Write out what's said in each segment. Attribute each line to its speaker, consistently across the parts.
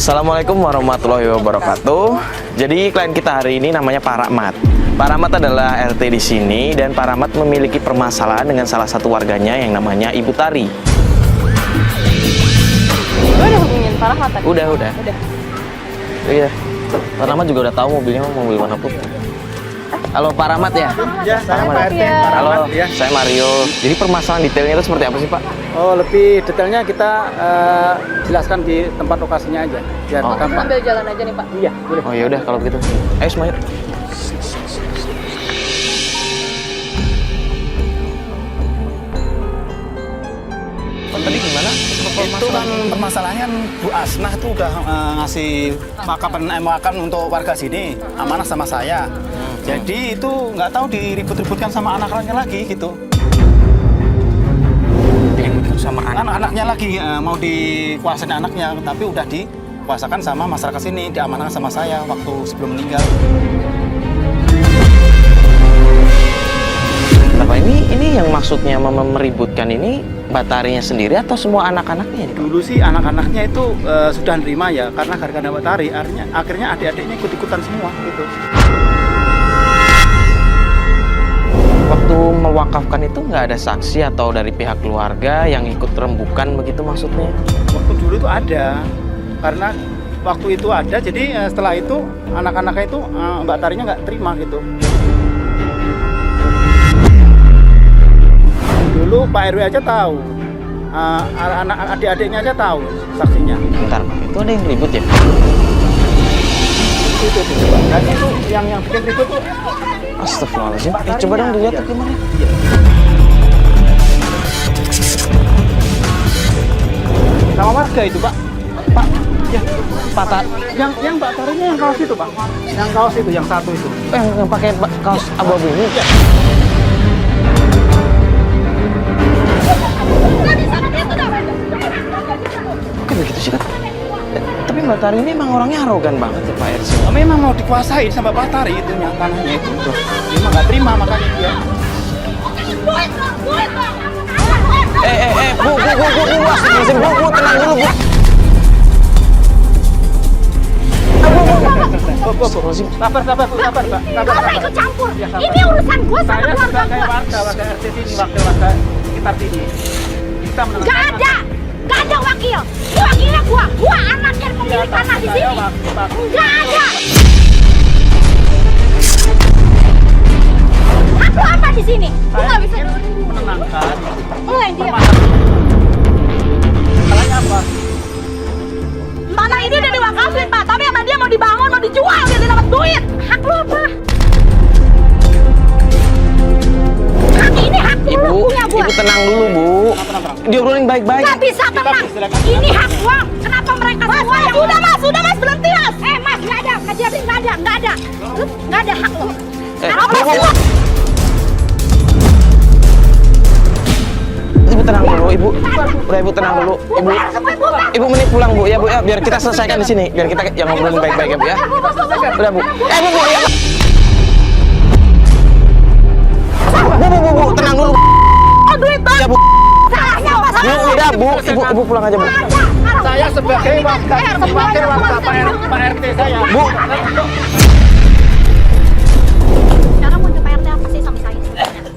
Speaker 1: Assalamualaikum warahmatullahi wabarakatuh. Jadi klien kita hari ini namanya Pak Rahmat. Pak Rahmat adalah RT di sini dan Pak Rahmat memiliki permasalahan dengan salah satu warganya yang namanya Ibu Tari.
Speaker 2: Lu udah hubungin Pak Rahmat tadi?
Speaker 1: Udah.
Speaker 2: Udah.
Speaker 1: Iya. Pak Rahmat juga udah tahu mobilnya mau mobil mana pun. Halo Pak Rahmat ya?
Speaker 3: Ya, saya
Speaker 1: Rahmat.
Speaker 3: Pak RT.
Speaker 1: Halo,
Speaker 3: Ya.
Speaker 1: saya Mario. Jadi permasalahan detailnya itu seperti apa sih Pak?
Speaker 3: Oh, lebih detailnya kita jelaskan di tempat lokasinya aja. Biar
Speaker 1: Oh.
Speaker 3: gampang.
Speaker 2: Sambil jalan aja nih Pak.
Speaker 3: Iya, boleh.
Speaker 1: Oh ya udah kalau begitu. Ayo semuanya. Tadi gimana?
Speaker 4: Itu kan permasalahannya Bu Asnah itu udah ngasih makan untuk warga sini amanah sama saya. Jadi itu nggak tahu diribut-ributkan sama anak-anaknya lagi gitu.
Speaker 1: Diributkan sama anak.
Speaker 4: Anak-anaknya lagi mau dikuasain anaknya, tapi udah dikuasakan sama masyarakat sini, diamanahkan sama saya waktu sebelum meninggal.
Speaker 1: Kenapa ini yang maksudnya meributkan ini Mbak Tarinya sendiri atau semua anak-anaknya?
Speaker 4: Dulu sih anak-anaknya itu sudah nerima ya, karena gara-gara Mbak Tari, akhirnya adik-adiknya ikut-ikutan semua gitu.
Speaker 1: Waktu mewakafkan itu nggak ada saksi atau dari pihak keluarga yang ikut rembukan begitu maksudnya?
Speaker 4: Waktu dulu itu ada, karena waktu itu ada, jadi setelah itu anak-anaknya itu Mbak Tarinya nggak terima gitu. Dulu Pak RW aja tahu, anak adik-adiknya aja tahu saksinya.
Speaker 1: Bentar Pak, itu ada yang ribut ya?
Speaker 4: Itu Pak. Dan itu yang bikin ribut tuh.
Speaker 1: Astagfirullahaladzim. Coba dong dilihat tuh gimana?
Speaker 4: Sama warga itu Pak. Pak, ya.
Speaker 1: Pak
Speaker 4: Yang Mbak Tarinya yang kaos itu Pak. Yang kaos itu, yang satu itu.
Speaker 1: yang pakai kaos abu-abu ini?
Speaker 4: Ya.
Speaker 1: Kok begitu sih kan? Tapi Mbak Tari ini emang orangnya arogan banget ya Pak RC.
Speaker 4: Memang mau dikuasain sama Pak Tari itu tanahnya itu. Dia mah nggak terima makanya dia.
Speaker 1: Bu, astagfirullahaladzim, Bu, tenang dulu, Bu.
Speaker 4: Sabar Pak.
Speaker 5: Gak ikut campur. Ini urusan gue sama
Speaker 4: Saya
Speaker 5: keluarga
Speaker 4: sebagai
Speaker 5: gue.
Speaker 4: warga RT sini, warga sekitar sini. Kita
Speaker 5: Gak ada wakil. Ini wakilnya gue anaknya pemilik tanah di sini. Gak ada. Aku apa di sini? Gue gak bisa
Speaker 4: menenangkan.
Speaker 5: mulai dia.
Speaker 4: Masalahnya apa?
Speaker 5: Tanah ini udah diwakafin Pak, tapi sama dia mau dibangun, mau dijual, dia dapat duit. Hak lu apa? Hak ini hak dulu punya gue.
Speaker 1: Ibu tenang dulu, Bu. Diobrolin baik-baik.
Speaker 5: Gak bisa tenang. Ini hak gua. Kenapa mereka semua yang sudah mas berhenti mas. Mas nggak ada, ngajarin nggak ada. Lu nggak ada hak lu. Apa sih lu?
Speaker 1: Ibu tenang dulu, Ibu. Udah Ibu tenang dulu, Ibu. Ibu menit pulang Bu ya Bu ya, biar kita selesaikan di sini, biar kita yang ngobrolin baik-baik ya Bu ya. Udah Bu. Bu ya. Bu, tenang dulu.
Speaker 5: Oh duit bang.
Speaker 1: Ya Bu.
Speaker 5: Salahnya apa?
Speaker 1: Bu, udah Bu, Ibu pulang aja Bu.
Speaker 4: Saya sebagai wakil warga Pak RT saya.
Speaker 1: Bu.
Speaker 5: Sekarang mau Pak RT apa sih sama saya?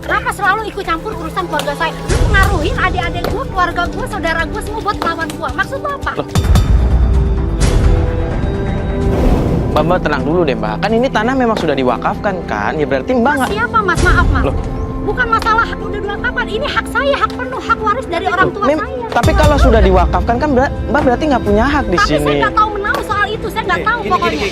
Speaker 5: Kenapa selalu ikut campur urusan keluarga saya? Lu pengaruhin adik-adik gua, keluarga gua, saudara gua semua buat melawan gua. Maksud lu apa?
Speaker 1: Mbak tenang dulu deh Mbak. Kan ini tanah memang sudah diwakafkan kan? Ya berarti Mbak nggak.
Speaker 5: Siapa mas? Maaf mas.
Speaker 1: Loh.
Speaker 5: Bukan masalah hak udah diwakafkan. Ini hak saya, hak penuh, hak waris dari orang tua saya.
Speaker 1: Tapi kalau sudah diwakafkan kan Mbak berarti nggak punya hak di
Speaker 5: Tapi
Speaker 1: sini.
Speaker 5: saya nggak tahu menahu soal itu. Saya nggak tahu pokoknya.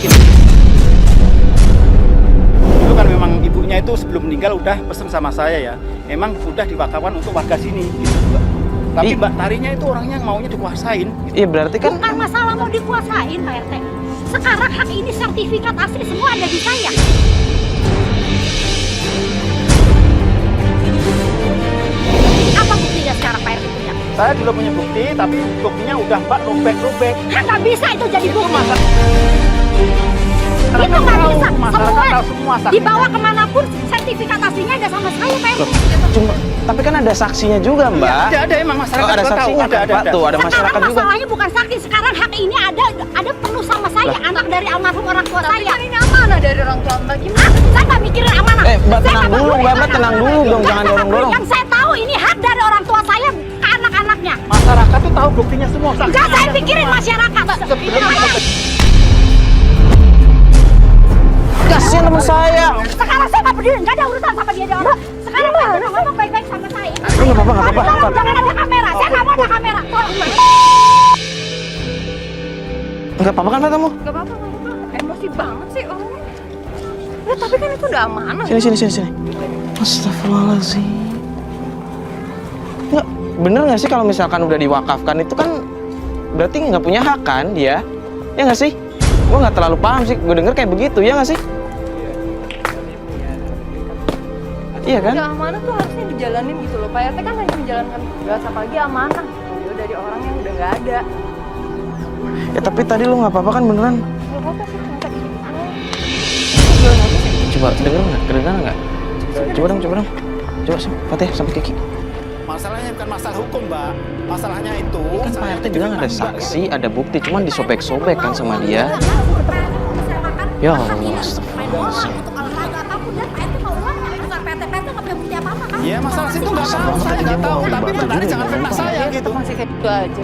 Speaker 4: Itu kan memang ibunya itu sebelum meninggal udah pesen sama saya ya. Emang udah diwakafkan untuk warga sini gitu. Tapi Mbak Tarinya itu orangnya maunya dikuasain.
Speaker 1: Iya berarti kan.
Speaker 5: Bukan masalah mau dikuasain Pak RT. Sekarang hak ini sertifikat asli semua ada di saya. Apa buktinya sekarang Pak RT punya?
Speaker 4: Saya juga punya bukti, tapi buktinya udah Mbak robek-robek.
Speaker 5: Nggak bisa itu jadi bukti.
Speaker 4: Itu
Speaker 5: Itu nggak bisa.
Speaker 4: masyarakat tahu semua saksi.
Speaker 5: Dibawa kemanapun sertifikat aslinya ada sama saya Pak RT.
Speaker 1: Cuma, tapi kan ada saksinya juga, Mbak.
Speaker 4: Ada emang masyarakat
Speaker 1: Oh, ada
Speaker 4: juga tahu.
Speaker 1: saksinya kan, Pak. Tuh, ada masyarakat
Speaker 5: Sekarang
Speaker 1: juga.
Speaker 5: masalahnya bukan saksi, sekarang hak ini ada Saya anak dari almarhum orang tua saya.
Speaker 2: Ini amanah dari orang tua Mbak. Gimana?
Speaker 5: Saya nggak mikirin amanah.
Speaker 1: Mbak,
Speaker 5: Saya
Speaker 1: tenang
Speaker 5: nggak
Speaker 1: dulu,
Speaker 5: peduli
Speaker 1: Mbak,
Speaker 5: amanah.
Speaker 1: tenang dulu dong, jangan dorong-dorong.
Speaker 5: Yang saya tahu ini hak dari orang tua saya ke anak-anaknya.
Speaker 3: Masyarakat tuh tahu buktinya semua.
Speaker 5: Enggak, saya pikirin masyarakat.
Speaker 1: Kasihan teman saya.
Speaker 5: Sekarang saya nggak peduli, nggak ada urusan sama dia orang. Sekarang Pak Rt ngomong baik-baik sama saya.
Speaker 1: Nggak apa-apa, nggak apa-apa.
Speaker 5: Tolong jangan ada kamera. Saya nggak mau ada kamera. Tolong.
Speaker 1: Nggak apa-apa kan Pak kamu?
Speaker 2: Gak apa-apa, gak apa-apa. Emosi banget sih orangnya. Ya tapi kan itu udah amanah.
Speaker 1: Sini. Astagfirullahaladzim. Nggak, bener nggak sih kalau misalkan udah diwakafkan itu kan berarti nggak punya hak kan dia? Ya nggak sih? Gue nggak terlalu paham sih, gue denger kayak begitu, ya nggak sih? Iya kan?
Speaker 2: Ya amanah tuh harusnya dijalanin gitu loh. Pak RT kan hanya menjalankan tugas, apalagi amanah gitu dari orang yang udah nggak ada.
Speaker 1: Ya tapi tadi lu nggak apa-apa kan beneran?
Speaker 2: Gak apa-apa sih, cuma kayak gitu.
Speaker 1: Coba kedengeran nggak? Coba dong. Coba Fatih sampai Kiki.
Speaker 4: Masalahnya bukan masalah hukum, Mbak. Masalahnya itu
Speaker 1: Kan Pak RT bilang ada saksi, ada bukti, cuman disobek-sobek kan sama dia. Ya Allah, astagfirullahaladzim.
Speaker 5: Untuk olahraga apapun dan Pak RT mau ulang urusan PT nggak punya bukti apa-apa kan?
Speaker 4: ya masalah situ nggak tahu, saya nggak tahu. Tapi Mbak Tari jangan fitnah saya gitu.
Speaker 2: Masih kayak gitu aja.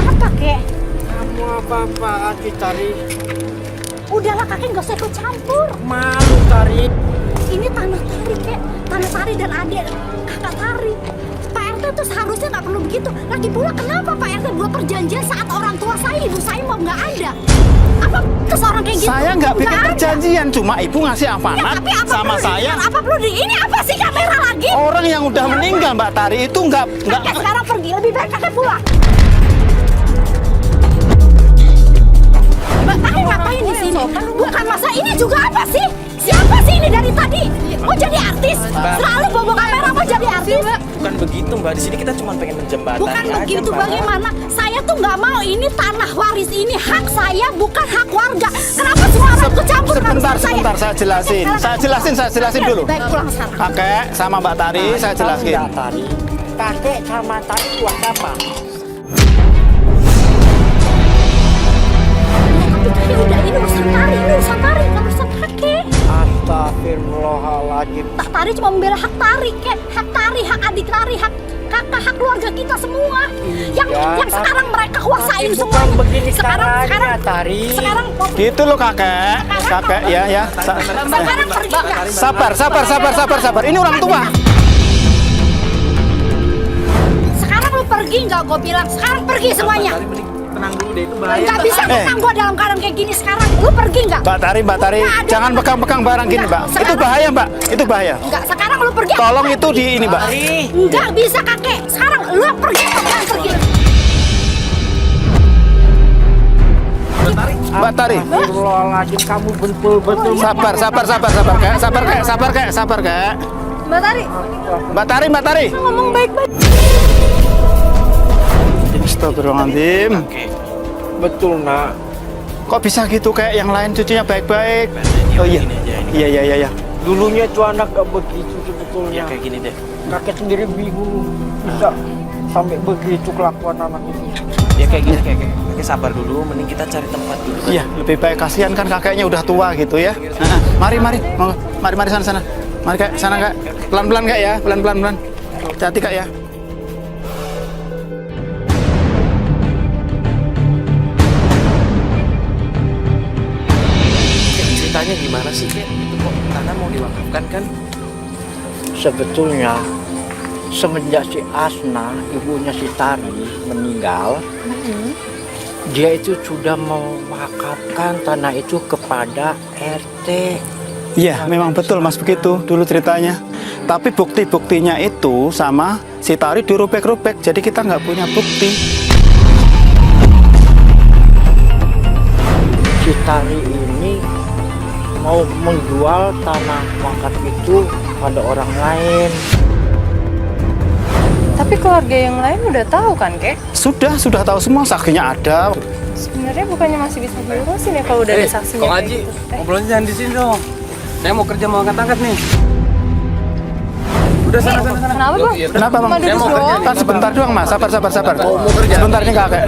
Speaker 5: Apa kek?
Speaker 3: Kamu apa-apaan sih, Tari?
Speaker 5: Udahlah kakek nggak usah ikut campur.
Speaker 3: Malu, Tari.
Speaker 5: Ini tanah Tari kek, tanah Tari dan adik kakak Tari. Pak RT tuh seharusnya nggak perlu begitu. Lagi pula kenapa Pak RT buat perjanjian saat orang tua saya, ibu saya mau nggak ada? Apa ke seorang kayak gitu?
Speaker 4: Saya nggak bikin
Speaker 5: ada.
Speaker 4: perjanjian, cuma ibu ngasih
Speaker 5: Ya,
Speaker 4: amanat
Speaker 5: tapi apa
Speaker 4: sama
Speaker 5: perlu
Speaker 4: saya.
Speaker 5: diingat? Apa perlu di ini apa sih kamera lagi?
Speaker 4: Orang yang udah meninggal, Mbak Tari itu nggak
Speaker 5: Kakek sekarang pergi, lebih baik kakek pulang. Kakek ngapain di sini? Bukan masa ini juga apa sih? Siapa sih ini dari tadi? Mau jadi artis? Selalu bawa kamera mau jadi artis?
Speaker 1: Bukan begitu Mbak, di sini kita cuma pengen menjembatani
Speaker 5: Bukan begitu, bagaimana? Saya tuh nggak mau ini tanah waris ini hak saya, bukan hak warga. Kenapa semua orang ikut campur urusan saya?
Speaker 4: Sebentar, saya jelasin. Saya jelasin dulu.
Speaker 5: Baik, pulang sekarang.
Speaker 4: Kakek sama Mbak Tari, saya jelasin.
Speaker 3: Tari. Kakek sama Tari buat apa?
Speaker 5: Tapi udah ini urusan Tari, nggak urusan kakek.
Speaker 3: Astagfirullahaladzim.
Speaker 5: Tak Tari cuma membela hak Tari, kek. Hak Tari, hak adik Tari, hak kakak, hak keluarga kita semua. Yang sekarang mereka kuasain
Speaker 3: Tapi
Speaker 5: semuanya.
Speaker 3: bukan begini
Speaker 5: Sekarang,
Speaker 3: caranya, Tari.
Speaker 5: sekarang,
Speaker 4: Gitu loh kakek. Kakek ya.
Speaker 5: sekarang pergi nggak?
Speaker 4: Sabar. Ini orang tua.
Speaker 5: Sekarang lu pergi nggak? Gue bilang sekarang pergi semuanya.
Speaker 3: Tenang dulu deh, itu bahaya.
Speaker 5: Nggak bisa tenang gue dalam keadaan kayak gini sekarang. Lu pergi nggak?
Speaker 4: Mbak Tari, jangan pegang-pegang barang gini, Mbak.
Speaker 5: Enggak,
Speaker 4: Itu bahaya, Mbak. Itu bahaya.
Speaker 5: Enggak, sekarang lu pergi.
Speaker 4: Tolong itu di ini, Mbak.
Speaker 5: Enggak bisa kakek. Sekarang lu pergi, jangan pergi.
Speaker 4: Mbak Tari.
Speaker 3: Astagfirullahaladzim, kamu betul-betul.
Speaker 4: Sabar, Kak.
Speaker 2: Mbak Tari,
Speaker 4: Mbak Tari.
Speaker 2: ngomong baik-baik.
Speaker 4: Astagfirullahaladzim.
Speaker 3: Betul, nak.
Speaker 4: Kok bisa gitu kayak yang lain cucunya baik-baik? Oh iya. Iya.
Speaker 3: Dulunya itu anak gak begitu sebetulnya.
Speaker 1: Kayak gini deh.
Speaker 3: Kakek sendiri bingung bisa sampai begitu kelakuan anak ini.
Speaker 1: Ya kayak gini, kayak sabar dulu, mending kita cari tempat dulu.
Speaker 4: Iya, lebih baik, kasihan kan kakeknya udah tua gitu ya. Mari. Mari sana. Mari Kak, sana Kak. Pelan-pelan Kak ya, pelan-pelan. Hati-hati Kak ya.
Speaker 1: Ceritanya gimana sih, Kek? Itu kok tanah mau diwakafkan kan?
Speaker 3: Sebetulnya semenjak si Asna, ibunya si Tari meninggal, dia itu sudah mewakafkan tanah itu kepada RT.
Speaker 4: Iya, memang betul Mas begitu dulu ceritanya. Tapi bukti-buktinya itu sama si Tari dirubek-rubek, jadi kita nggak punya bukti.
Speaker 3: Si Tari ini mau menjual tanah wakaf itu pada orang lain.
Speaker 2: Tapi keluarga yang lain udah tahu kan, Kek?
Speaker 4: Sudah tahu semua, saksinya ada.
Speaker 2: Sebenarnya bukannya masih bisa diurusin ya kalau udah ada saksinya.
Speaker 6: Kong
Speaker 2: kayak
Speaker 6: Haji,
Speaker 2: gitu.
Speaker 6: ngobrolnya jangan di sini dong. Saya mau kerja mau angkat-angkat nih.
Speaker 4: Udah sana.
Speaker 2: Kenapa bang?
Speaker 4: Kenapa bang?
Speaker 2: Cuma duduk doang.
Speaker 4: Pak, sebentar doang mas, sabar. Sebentar ini kakek.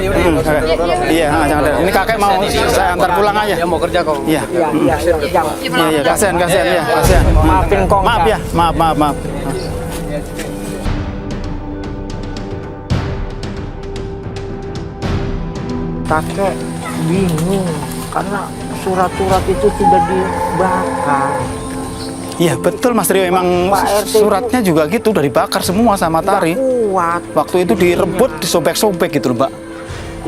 Speaker 4: Iya, jangan. Ini kakek mau saya antar pulang aja.
Speaker 3: Dia mau kerja kok.
Speaker 4: Iya. Iya, kasihan ya, kasihan.
Speaker 3: Maafin kong.
Speaker 4: Maaf ya, maaf.
Speaker 3: Kakek bingung karena surat-surat itu sudah dibakar.
Speaker 4: Iya betul Mas Rio, emang
Speaker 3: Pak RT
Speaker 4: suratnya juga gitu, udah dibakar semua sama Tari.
Speaker 3: Kuat.
Speaker 4: Waktu itu direbut, disobek-sobek gitu loh, Mbak.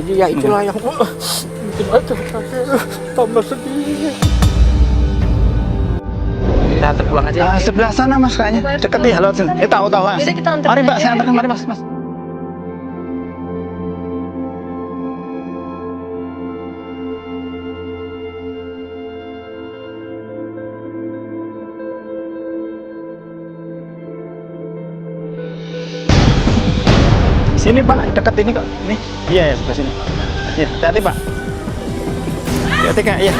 Speaker 3: Jadi ya itulah yang bikin aja kakek tambah sedih.
Speaker 1: Kita antar pulang aja.
Speaker 4: Sebelah sana Mas kayaknya, deket ya, lewat sini. Tahu.
Speaker 2: Yaudah, kita antar
Speaker 4: Mari Mbak,
Speaker 2: aja.
Speaker 4: saya antarkan, mari Mas. Sini Pak, dekat ini kok. Nih. Iya, sebelah sini. Iya, hati-hati Pak. Hati-hati Kak, iya.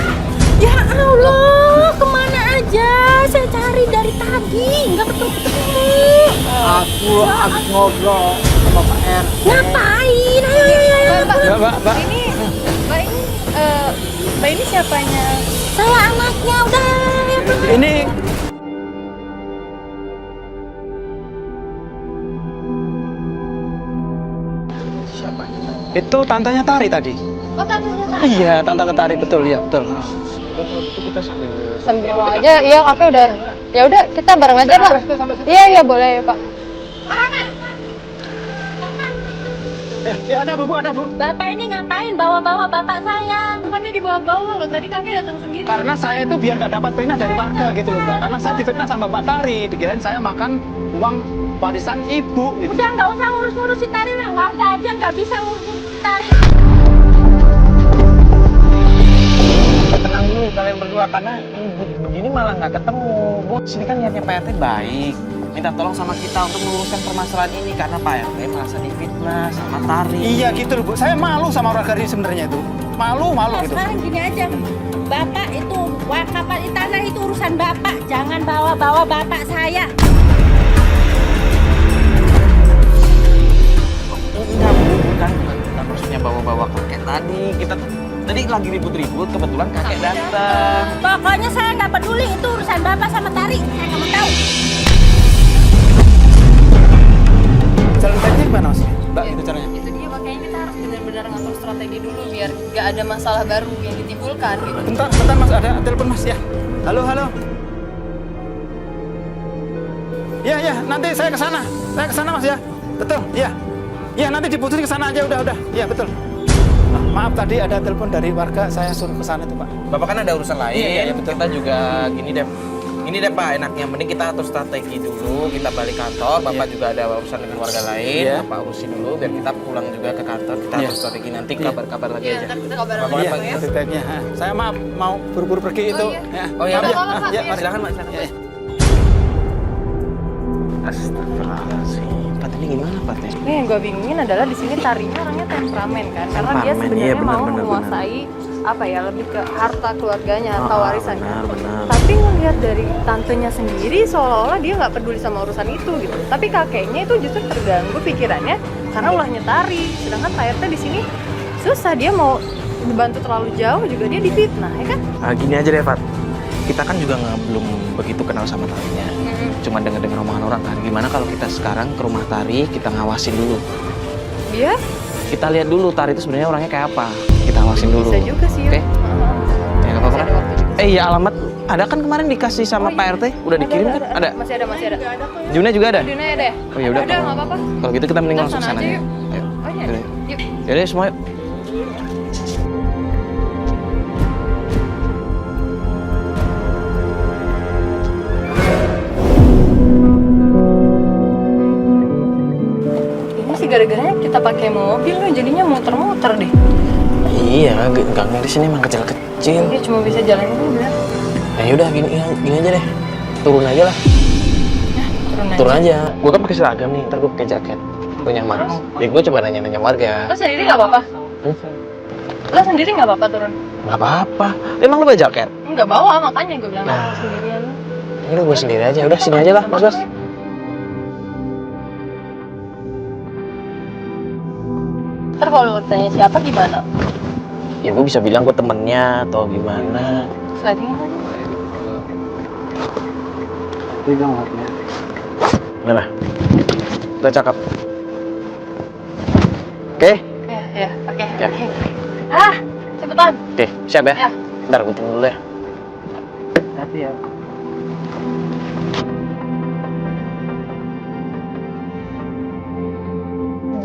Speaker 5: Ya Allah, kemana aja? Saya cari dari tadi, nggak ketemu.
Speaker 3: Aku habis ngobrol sama Pak RT.
Speaker 5: Ngapain? Ayo.
Speaker 4: Mbak.
Speaker 2: Ini, Mbak ini siapanya?
Speaker 5: Saya anaknya, udah.
Speaker 4: Ini itu tantanya Tari tadi.
Speaker 5: Oh, tantenya Tari.
Speaker 4: Iya, tante Tari, betul.
Speaker 2: Sambil aja, iya kakek udah. Ya udah, kita bareng aja pak. Iya boleh pak.
Speaker 4: Ada Bu.
Speaker 5: Bapak ini ngapain bawa-bawa bapak saya?
Speaker 2: Bukannya dibawa-bawa loh, tadi kakek datang sendiri.
Speaker 4: Karena saya itu biar nggak dapat fitnah dari warga gitu loh, Mbak. Karena saya difitnah sama Mbak Tari, dikirain saya makan uang warisan ibu. Gitu.
Speaker 5: Udah nggak usah ngurus-ngurusin Tari lah, warga aja nggak bisa ngurusin Tari.
Speaker 1: Tenang dulu kalian berdua, karena begini malah nggak ketemu. Bu, sini kan niatnya Pak RT baik. Minta tolong sama kita untuk meluruskan permasalahan ini karena Pak RT merasa difitnah sama Tari.
Speaker 4: Iya gitu loh, Bu. Saya malu sama warga ini sebenarnya itu. Malu
Speaker 5: Nah,
Speaker 4: gitu.
Speaker 5: sekarang gini aja, bapak itu wakapan tanah itu urusan bapak, jangan bawa-bawa bapak saya.
Speaker 1: Enggak, Bu, bukan maksudnya bawa-bawa kakek tadi. Kita tadi lagi ribut-ribut, kebetulan kakek datang.
Speaker 5: Pokoknya saya nggak peduli itu urusan bapak sama Tari, saya nggak mau tahu.
Speaker 4: Jalan tadi gimana Mas? Mbak, itu caranya.
Speaker 2: Itu dia, makanya kita harus benar-benar ngatur strategi dulu biar nggak ada masalah baru yang ditimbulkan gitu.
Speaker 4: Bentar Mas, ada telepon Mas ya. Halo. Iya, nanti saya ke sana. Mas ya. Betul, iya. Iya, nanti diputusin ke sana aja udah. Iya, betul. Nah, maaf tadi ada telepon dari warga, saya suruh ke sana tuh, Pak.
Speaker 1: Bapak kan ada urusan lain.
Speaker 4: Iya, betul.
Speaker 1: Kita juga gini deh Pak, enaknya mending kita atur strategi dulu, kita balik kantor. Bapak juga ada urusan dengan warga lain.
Speaker 4: Iya.
Speaker 1: Bapak urusin dulu biar kita pulang juga ke kantor. Kita atur strategi, nanti kabar-kabar lagi
Speaker 2: Iya,
Speaker 1: aja.
Speaker 2: ntar kita kabaran
Speaker 1: Bapak
Speaker 2: lagi
Speaker 1: Pak,
Speaker 2: ya.
Speaker 4: Lebih baiknya. Saya maaf mau buru-buru pergi itu.
Speaker 2: iya.
Speaker 4: Ya.
Speaker 1: Oh iya,
Speaker 2: Udah,
Speaker 1: iya.
Speaker 2: Bapak, Pak.
Speaker 1: Ya,
Speaker 2: Iya.
Speaker 1: silakan Pak, silakan.
Speaker 4: Ya.
Speaker 1: Astagfirullahaladzim. Pat, ini gimana Pat ya?
Speaker 2: Ini yang gue bingungin adalah di sini Tarinya orangnya temperamen kan, karena dia
Speaker 1: Temperamen,
Speaker 2: sebenarnya
Speaker 1: iya, benar,
Speaker 2: mau
Speaker 1: benar,
Speaker 2: menguasai apa ya, lebih ke harta keluarganya atau warisannya.
Speaker 1: Benar.
Speaker 2: Tapi ngelihat dari tantenya sendiri seolah-olah dia nggak peduli sama urusan itu gitu. Tapi kakeknya itu justru terganggu pikirannya karena ulahnya Tari. Sedangkan Pak RT di sini susah, dia mau dibantu terlalu jauh juga dia difitnah, ya kan?
Speaker 1: Gini aja deh Pat, kita kan juga belum begitu kenal sama Tarinya. Cuma dengar-dengar omongan orang kan. Gimana kalau kita sekarang ke rumah Tari, kita ngawasin dulu.
Speaker 2: Dia
Speaker 1: Kita lihat dulu Tari itu sebenarnya orangnya kayak apa. Kita awasin dulu.
Speaker 2: bisa juga sih.
Speaker 1: Oke?
Speaker 2: Ya.
Speaker 1: Ya nggak apa-apa
Speaker 2: Masih
Speaker 1: kan?
Speaker 2: ada waktu juga.
Speaker 1: Iya, alamat ada kan kemarin dikasih sama
Speaker 2: Oh, iya.
Speaker 1: Pak RT, udah dikirim kan? Ada.
Speaker 2: Masih ada.
Speaker 1: Juna juga ada.
Speaker 2: Juna ya deh.
Speaker 1: Oh ya udah.
Speaker 2: Udah nggak apa-apa.
Speaker 1: Kalau gitu kita mending
Speaker 2: Kita
Speaker 1: langsung
Speaker 2: sana
Speaker 1: sana
Speaker 2: aja
Speaker 1: aja.
Speaker 2: yuk.
Speaker 1: Yuk.
Speaker 2: Oh iya.
Speaker 1: Yaudah.
Speaker 2: Yuk.
Speaker 1: Yaudah semua yuk.
Speaker 2: Ini sih gara-garanya kita pakai mobil loh, jadinya muter-muter deh.
Speaker 1: Iya, gangnya di sini emang kecil-kecil.
Speaker 2: Dia cuma bisa jalan ini udah.
Speaker 1: Nah yaudah gini aja deh. Turun aja lah.
Speaker 2: Turun aja.
Speaker 1: Turun aja. Gue kan pakai seragam nih, ntar gue pakai jaket. Gue nyaman. Ya gue coba nanya-nanya warga.
Speaker 2: Lo sendiri nggak apa-apa? Lo sendiri nggak apa-apa turun?
Speaker 1: Gak apa-apa. Emang lu bawa jaket?
Speaker 2: Nggak bawa, makanya gue bilang
Speaker 1: Nah.
Speaker 2: sendirian.
Speaker 1: Ini gue sendiri aja. Udah sini aja lah, Mas.
Speaker 2: Ntar kalau lu tanya siapa gimana?
Speaker 1: Ya gue bisa bilang gue temennya atau gimana.
Speaker 2: Sliding aja.
Speaker 1: Gimana? Udah cakep. Oke?
Speaker 2: Ya, oke.
Speaker 1: Ya.
Speaker 2: Ah, cepetan.
Speaker 1: Oke, siap ya?
Speaker 2: Ya.
Speaker 1: Ntar gue tunggu dulu ya.
Speaker 3: Hati ya.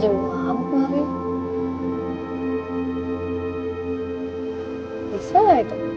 Speaker 2: Jauh amat kemarin. Bisa nggak itu?